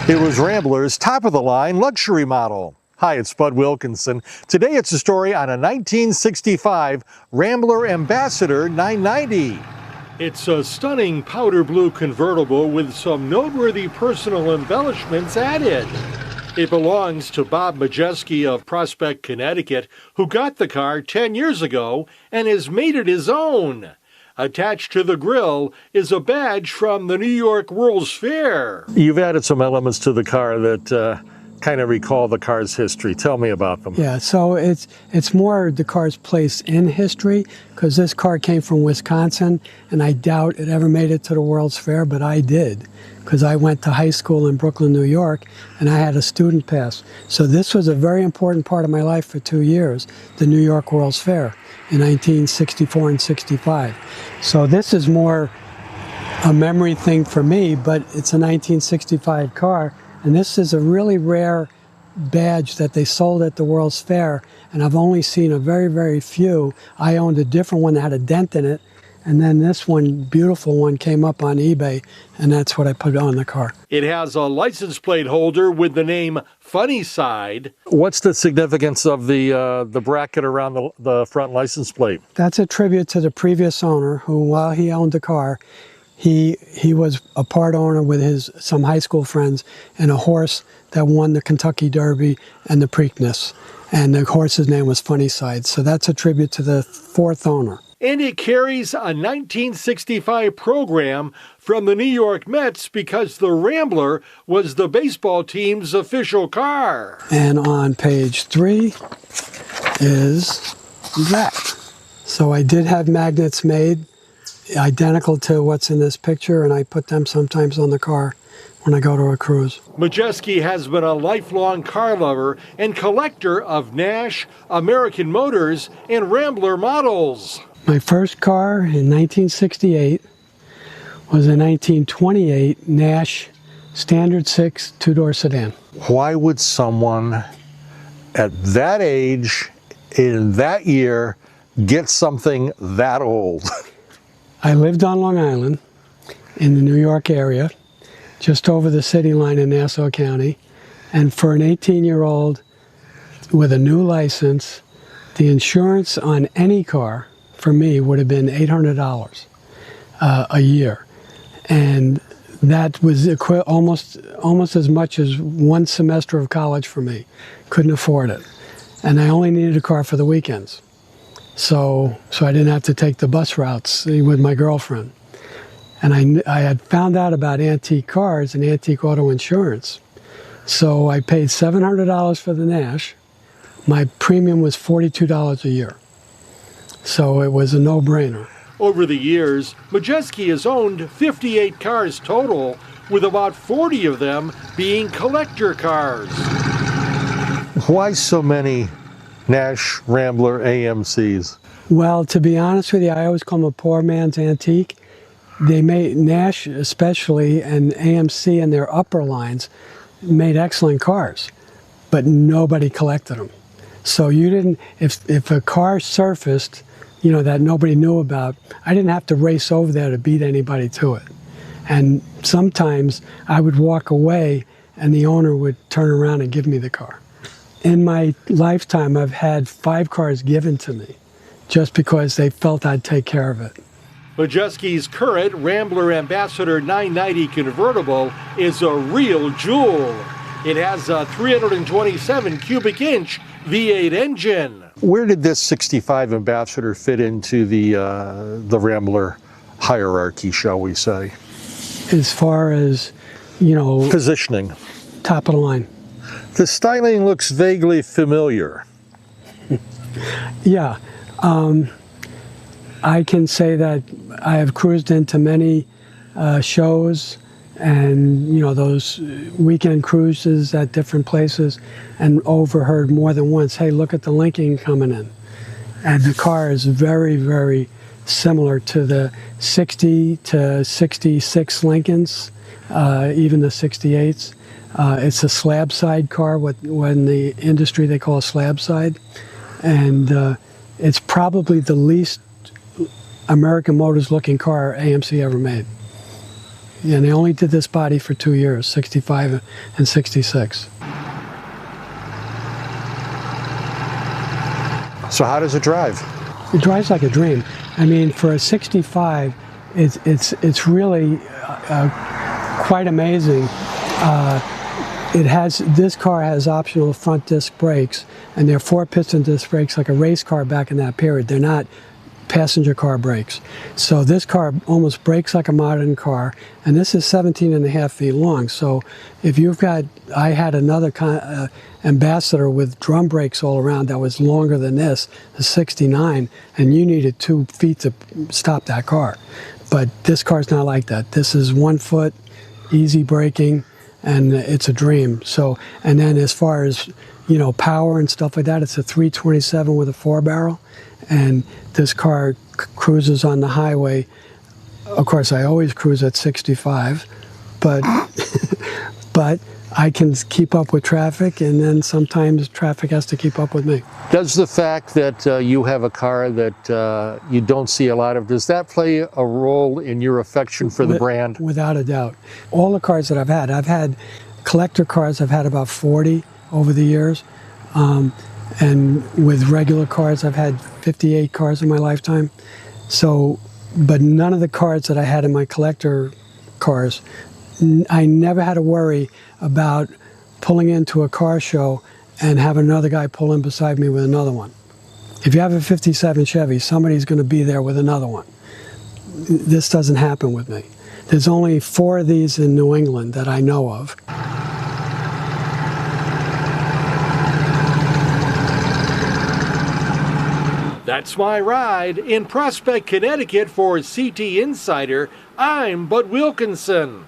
It was Rambler's top-of-the-line luxury model. Hi, it's Bud Wilkinson. Today it's a story on a 1965 Rambler Ambassador 990. It's a stunning powder blue convertible with some noteworthy personal embellishments added. It belongs to Bob Majeski of Prospect, Connecticut, who got the car 10 years ago and has made it his own. Attached to the grille is a badge from the New York World's Fair. You've added some elements to the car that kind of recall the car's history. Tell me about them. Yeah, so it's more the car's place in history, because this car came from Wisconsin, and I doubt it ever made it to the World's Fair, but I did, because I went to high school in Brooklyn, New York, and I had a student pass. So this was a very important part of my life for 2 years, the New York World's Fair in 1964 and 65. So this is more a memory thing for me, but it's a 1965 car, and this is a really rare badge that they sold at the World's Fair, and I've only seen a very, very few. I owned a different one that had a dent in it, and then this one, beautiful one, came up on eBay, and that's what I put on the car. It has a license plate holder with the name Funny Side. What's the significance of the bracket around the front license plate? That's a tribute to the previous owner, who, while he owned the car, he was a part owner with some high school friends and a horse that won the Kentucky Derby and the Preakness. And the horse's name was Funny Side. So that's a tribute to the fourth owner. And it carries a 1965 program from the New York Mets because the Rambler was the baseball team's official car. And on page 3 is that. So I did have magnets made identical to what's in this picture, and I put them sometimes on the car when I go to a cruise. Majeski has been a lifelong car lover and collector of Nash, American Motors, and Rambler models. My first car in 1968 was a 1928 Nash Standard 6 two-door sedan. Why would someone at that age, in that year, get something that old? I lived on Long Island in the New York area, just over the city line in Nassau County, and for an 18-year-old with a new license, the insurance on any car for me would have been $800 a year, and that was almost as much as one semester of college for me. Couldn't afford it, and I only needed a car for the weekends, so I didn't have to take the bus routes with my girlfriend. And I had found out about antique cars and antique auto insurance, so I paid $700 for the Nash. My premium was $42 a year. So it was a no-brainer. Over the years, Majeski has owned 58 cars total, with about 40 of them being collector cars. Why so many Nash Rambler AMCs? Well, to be honest with you, I always call them a poor man's antique. They made, Nash especially, and AMC and their upper lines made excellent cars, but nobody collected them. So you didn't, if a car surfaced, you know, that nobody knew about, I didn't have to race over there to beat anybody to it. And sometimes I would walk away and the owner would turn around and give me the car. In my lifetime, I've had 5 cars given to me just because they felt I'd take care of it. Majeski's current Rambler Ambassador 990 convertible is a real jewel. It has a 327 cubic inch V8 engine. Where did this 65 Ambassador fit into the Rambler hierarchy, shall we say? As far as, you know, positioning. Top of the line. The styling looks vaguely familiar. Yeah. I can say that I have cruised into many shows and, you know, those weekend cruises at different places, and overheard more than once, hey, look at the linking coming in. And the car is very, very similar to the 60 to 66 Lincolns, even the 68s. It's a slab side car, what in the industry they call a slab side. And it's probably the least American Motors looking car AMC ever made. And they only did this body for 2 years, 65 and 66. So how does it drive? It drives like a dream. I mean, for a 65, it's really quite amazing. This car has optional front disc brakes, and they're 4-piston disc brakes like a race car back in that period. They're not passenger car brakes. So this car almost brakes like a modern car, and this is 17.5 feet long. So if you've got, I had another Ambassador with drum brakes all around that was longer than this, the 69, and you needed 2 feet to stop that car. But this car's not like that. This is 1 foot, easy braking, and it's a dream. So, and then as far as, you know, power and stuff like that, it's a 327 with a 4-barrel, and this car cruises on the highway. Of course, I always cruise at 65, but but I can keep up with traffic, and then sometimes traffic has to keep up with me. Does the fact that you have a car that you don't see a lot of, does that play a role in your affection for the brand? Without a doubt. All the cars that I've had collector cars, I've had about 40 over the years. And with regular cars, I've had 58 cars in my lifetime. So, but none of the cars that I had in my collector cars, I never had to worry about pulling into a car show and have another guy pull in beside me with another one. If you have a 57 Chevy, somebody's going to be there with another one. This doesn't happen with me. There's only 4 of these in New England that I know of. That's my ride. In Prospect, Connecticut for CT Insider, I'm Bud Wilkinson.